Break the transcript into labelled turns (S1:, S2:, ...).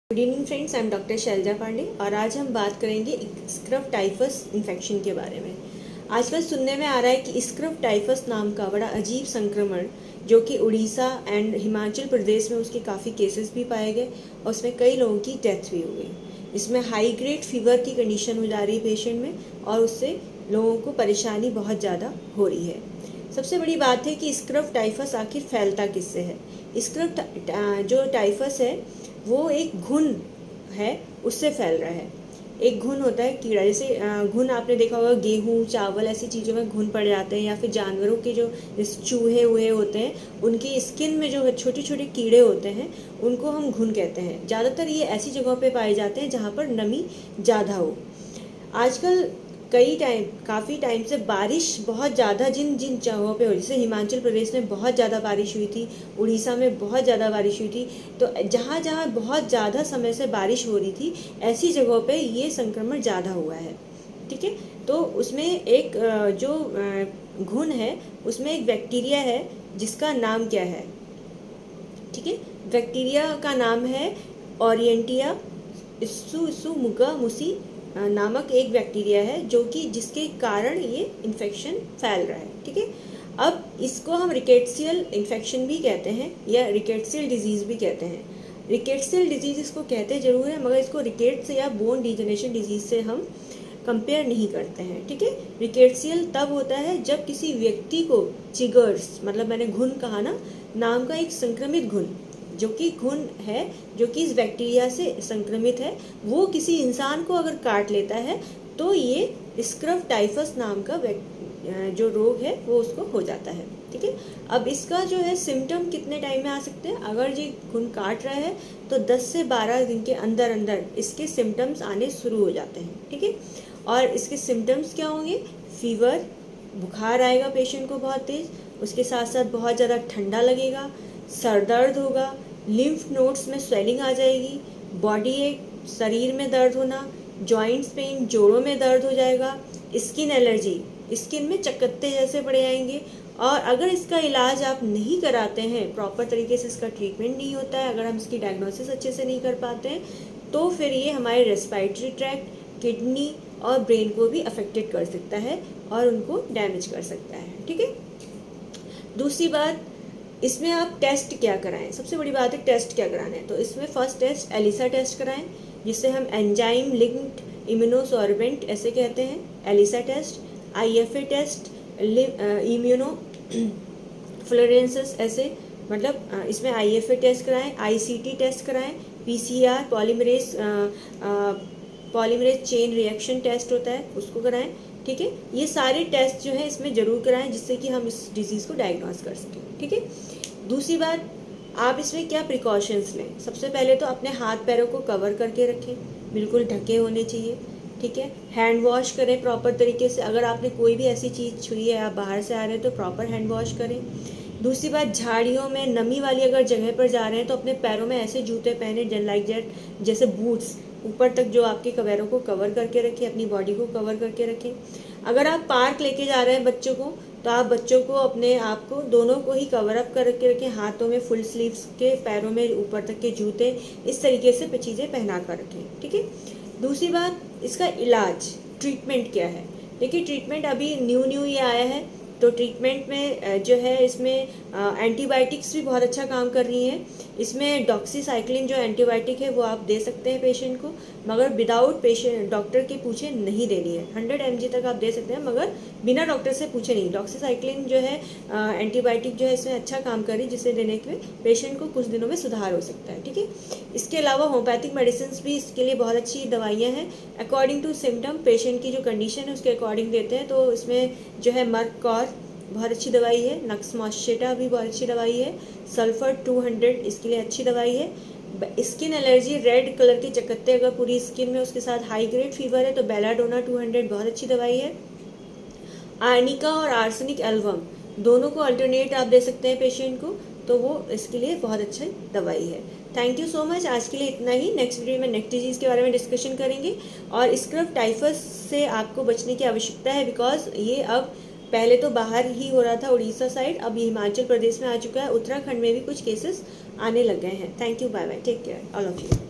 S1: Good evening friends, I am doctor Shailaja Pandey और आज हम बात करेंगे स्क्रब टाइफस इन्फेक्शन के बारे में। आजकल सुनने में आ रहा है कि स्क्रब टाइफस नाम का बड़ा अजीब संक्रमण जो कि उड़ीसा एंड हिमाचल प्रदेश में उसके काफ़ी केसेस भी पाए गए और उसमें कई लोगों की डेथ भी हो गई। इसमें हाई ग्रेड फीवर की कंडीशन हो जा रही है पेशेंट में और उससे लोगों को परेशानी बहुत ज़्यादा हो रही है। सबसे बड़ी बात है कि स्क्रब टाइफस आखिर फैलता किससे है। स्क्रब जो टाइफस है वो एक घुन है, उससे फैल रहा है। एक घुन होता है कीड़ा, जैसे घुन आपने देखा होगा गेहूं चावल ऐसी चीज़ों में घुन पड़ जाते हैं, या फिर जानवरों के जो चूहे हुए होते हैं उनकी स्किन में जो छोटे छोटे कीड़े होते हैं उनको हम घुन कहते हैं। ज़्यादातर ये ऐसी जगहों पे पाए जाते हैं जहाँ पर नमी ज़्यादा हो। आजकल काफ़ी टाइम से बारिश बहुत ज़्यादा जिन जिन जगहों पे हो, जैसे हिमाचल प्रदेश में बहुत ज़्यादा बारिश हुई थी, उड़ीसा में बहुत ज़्यादा बारिश हुई थी, तो जहाँ जहाँ बहुत ज़्यादा समय से बारिश हो रही थी ऐसी जगहों पे ये संक्रमण ज़्यादा हुआ है। ठीक है, तो उसमें एक जो घुन है उसमें एक बैक्टीरिया है जिसका नाम क्या है। ठीक है, बैक्टीरिया का नाम है ओरिएंटिया इस्सुमुगा मुसी नामक एक बैक्टीरिया है जो कि जिसके कारण ये इन्फेक्शन फैल रहा है। ठीक है, अब इसको हम रिकेट्सियल इन्फेक्शन भी कहते हैं या रिकेट्सियल डिजीज़ भी कहते हैं। रिकेट्सियल डिजीज़ इसको कहते जरूर है, मगर इसको रिकेट्स या बोन डिजेनरेशन डिजीज़ से हम कंपेयर नहीं करते हैं। ठीक है, रिकेट्सियल तब होता है जब किसी व्यक्ति को चिगर्स, मतलब मैंने घुन कहा ना, नाम का एक संक्रमित घुन जो कि घुन है जो कि इस बैक्टीरिया से संक्रमित है, वो किसी इंसान को अगर काट लेता है तो ये स्क्रब टाइफस नाम का जो रोग है वो उसको हो जाता है। ठीक है, अब इसका जो है सिम्टम कितने टाइम में आ सकते हैं। अगर ये घुन काट रहा है तो 10 से 12 दिन के अंदर अंदर इसके सिम्टम्स आने शुरू हो जाते हैं। ठीक है, और इसके सिम्टम्स क्या होंगे, फीवर, बुखार आएगा पेशेंट को बहुत तेज, उसके साथ साथ बहुत ज़्यादा ठंडा लगेगा, सर दर्द होगा, लिम्फ नोड्स में स्वेलिंग आ जाएगी, बॉडी एक, शरीर में दर्द होना, जॉइंट्स पेन, जोड़ों में दर्द हो जाएगा, स्किन एलर्जी, स्किन में चकत्ते जैसे पड़ जाएंगे। और अगर इसका इलाज आप नहीं कराते हैं, प्रॉपर तरीके से इसका ट्रीटमेंट नहीं होता है, अगर हम इसकी डायग्नोसिस अच्छे से नहीं कर पाते हैं तो फिर ये हमारे रेस्पिरेटरी ट्रैक्ट, किडनी और ब्रेन को भी अफेक्टेड कर सकता है और उनको डैमेज कर सकता है। ठीक है, दूसरी बात, इसमें आप टेस्ट क्या कराएं। सबसे बड़ी बात है टेस्ट क्या कराना है। तो इसमें फर्स्ट टेस्ट एलिसा टेस्ट कराएं, जिसे हम एंजाइम लिंक्ड इम्यूनोसॉर्बेंट ऐसे कहते हैं, ELISA test, IFA test, immuno fluorescence ऐसे, मतलब इसमें IFA टेस्ट कराएं, ICT टेस्ट कराएं, PCR polymerase chain reaction test होता है उसको कराएं। ठीक है, ये सारे टेस्ट जो है इसमें जरूर कराएं जिससे कि हम इस डिजीज़ को डायग्नोस कर सकें। ठीक है, दूसरी बात, आप इसमें क्या प्रिकॉशंस लें। सबसे पहले तो अपने हाथ पैरों को कवर करके रखें, बिल्कुल ढके होने चाहिए। ठीक है, हैंड वॉश करें प्रॉपर तरीके से, अगर आपने कोई भी ऐसी चीज़ छुई है, आप बाहर से आ रहे हैं तो प्रॉपर हैंड वॉश करें। दूसरी बात, झाड़ियों में नमी वाली अगर जगह पर जा रहे हैं तो अपने पैरों में ऐसे जूते पहने लाइक दैट, जैसे बूट्स ऊपर तक जो आपके पैरों को कवर करके रखें, अपनी बॉडी को कवर करके रखें। अगर आप पार्क लेके जा रहे हैं बच्चों को तो आप बच्चों को अपने आप को दोनों को ही कवर अप करके रखें, हाथों में फुल स्लीव्स के, पैरों में ऊपर तक के जूते, इस तरीके से चीज़ें पहना कर रखें। ठीक है, दूसरी बात, इसका इलाज ट्रीटमेंट क्या है। देखिए, ट्रीटमेंट अभी न्यू ये आया है, तो ट्रीटमेंट में जो है इसमें एंटीबायोटिक्स भी बहुत अच्छा काम कर रही हैं। इसमें डॉक्सीसाइक्लिन जो एंटीबायोटिक है वो आप दे सकते हैं पेशेंट को, मगर विदाउट पेशेंट डॉक्टर के पूछे नहीं देनी है। 100 mg तक आप दे सकते हैं मगर बिना डॉक्टर से पूछे नहीं। डॉक्सीसाइक्लिन जो है एंटीबायोटिक जो है इसमें अच्छा काम कर रही है, जिसे देने के पेशेंट को कुछ दिनों में सुधार हो सकता है। ठीक है, इसके अलावा होम्योपैथिक मेडिसिन भी इसके लिए बहुत अच्छी दवाइयाँ हैं, अकॉर्डिंग टू सिम्टम पेशेंट की जो कंडीशन है उसके अकॉर्डिंग देते हैं। तो इसमें जो है मर्ककॉर बहुत अच्छी दवाई है, नक्समोशेटा भी बहुत अच्छी दवाई है, सल्फर 200 इसके लिए अच्छी दवाई है। स्किन एलर्जी, रेड कलर के चकत्ते अगर पूरी स्किन में, उसके साथ हाई ग्रेड फीवर है तो बेलाडोना 200 बहुत अच्छी दवाई है। आर्निका और आर्सेनिक एल्बम दोनों को अल्टरनेट आप दे सकते हैं पेशेंट को, तो वो इसके लिए बहुत अच्छी दवाई है। थैंक यू सो मच, आज के लिए इतना ही। नेक्स्ट वीडियो में नेक्स्ट डिजीज़ के बारे में डिस्कशन करेंगे। और स्क्रब टाइफस से आपको बचने की आवश्यकता है, बिकॉज ये अब पहले तो बाहर ही हो रहा था उड़ीसा साइड, अब हिमाचल प्रदेश में आ चुका है, उत्तराखंड में भी कुछ केसेस आने लग गए हैं। Thank you, bye bye, take care all of you.